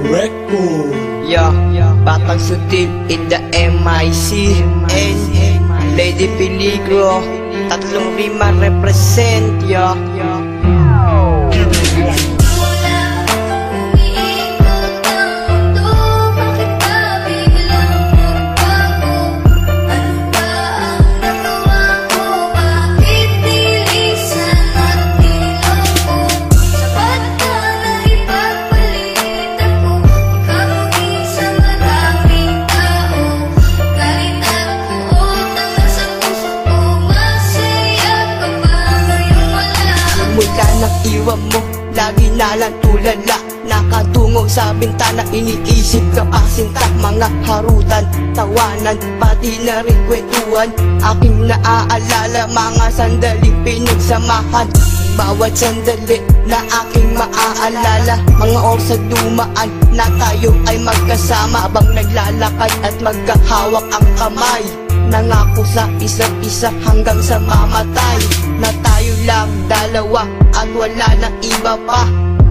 Record. Yeah, Batang Sutil in the MIC and Lady Peligro, tatlong rima represent, yeah. Mula nang iwan mo, lagi nalang tulala. Nakatungo sa bintana, iniisip ka pa sinta. Mga harutan, tawanan, pati na rin kwentuhan. Aking naaalala, mga sandaling pinagsamahan. Bawat sandali na aking maaalala, mga oras at dumaan na tayo ay magkasama. Habang naglalakad at magkahawak ang kamay, nangako sa isa't isa hanggang sa mamatay. Na tayo lang dalawa at wala na iba pa.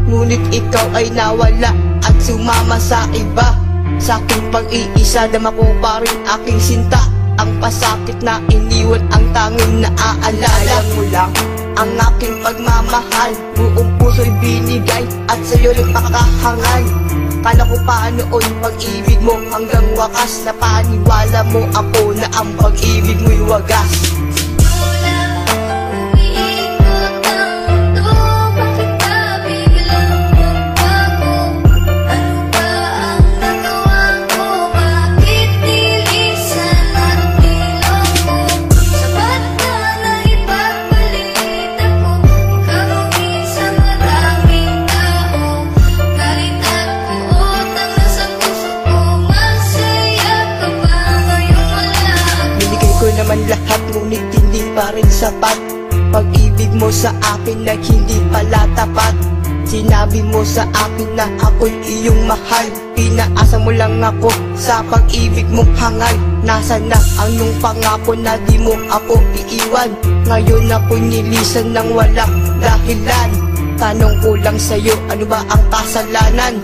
Ngunit ikaw ay nawala at sumama sa iba. Sa aking pag-iisa, dama ko pa rin aking sinta. Ang pasakit na iniwan, ang tanging naaalala mo lang ang aking pagmamahal. Buong puso'y binigay at sa'yo rin pakahangal. Kala ko pa noon pag-ibig mo hanggang wakas. Napaniwala mo ako na ang pag-ibig mo'y wagas. Naman lahat ngunit hindi pa rin sapat. Pag-ibig mo sa akin na hindi pala tapat. Sinabi mo sa akin na ako'y iyong mahal. Pinaasa mo lang ako sa pag-ibig mong hangal. Nasaan na ang iyong pangako na di mo ako iiwan? Ngayon ako'y nilisan ng walang dahilan. Tanong ko lang sa'yo, ano ba ang kasalanan?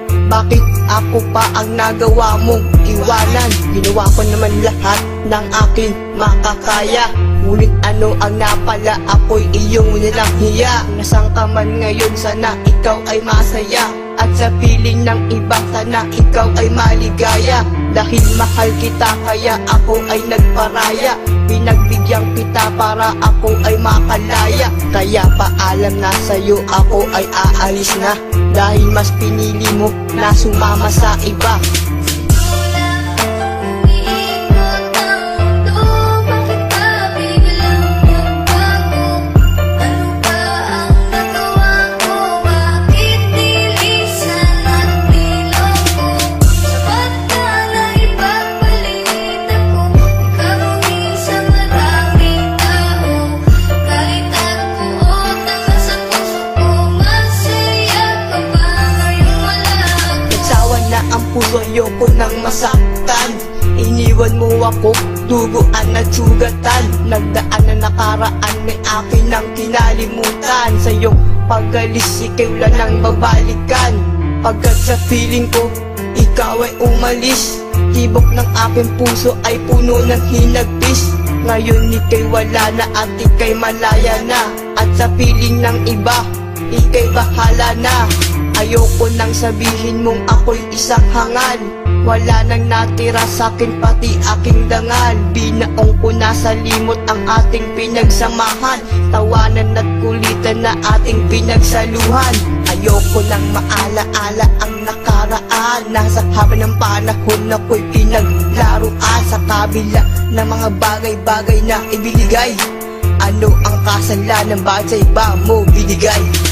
Bakit ako pa ang nagawa mong iwanan? Ginawa ko naman lahat ng aking makakaya. Ngunit ano ang napala, ako'y iyong nilang hiya. Nasaan ka man ngayon, sana ikaw ay masaya. At sa piling ng iba, sana ikaw ay maligaya. Dahil mahal kita, kaya ako ay nagparaya. Pinagbigyan kita para ako ay makalaya. Kaya paalam na sa'yo, ako ay aalis na. Dahil mas pinili mo na sumama sa iba. Puso ayoko nang masaktan. Iniwan mo ako, duguan at sugatan. Nagdaan na nakaraan, may akin ang kinalimutan. Sa iyong pag-alis, ikaw lang ang babalikan. Pagkat sa feeling ko, ikaw ay umalis. Tibok ng aking puso ay puno ng hinagpis. Ngayon ika'y wala na at ika'y malaya na. At sa feeling ng iba, ika'y bahala na. Ayoko nang sabihin mong ako'y isang hangal. Wala nang natira sa'kin pati aking dangal. Binaong ko na sa limot ang ating pinagsamahan. Tawanan at kulitan na ating pinagsaluhan. Ayoko nang maalaala ang nakaraan. Nasa haba ng panahon ako'y pinaglaruan. Sa kabila ng mga bagay-bagay na ibinigay. Ano ang kasalanan, ba't sa iba mo binigay?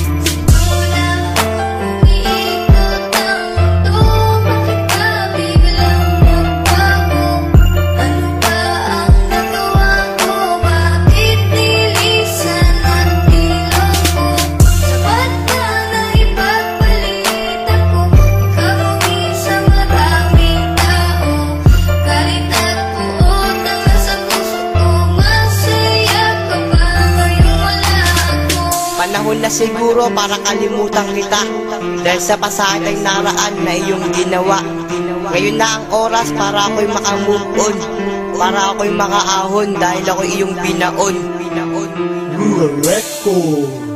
Panahon na siguro para kalimutan kita, dahil sa pasatay naraan na iyong ginawa. Ngayon na ang oras para ako'y makamove on, para ako'y makaahon dahil ako'y iyong binaon. Record.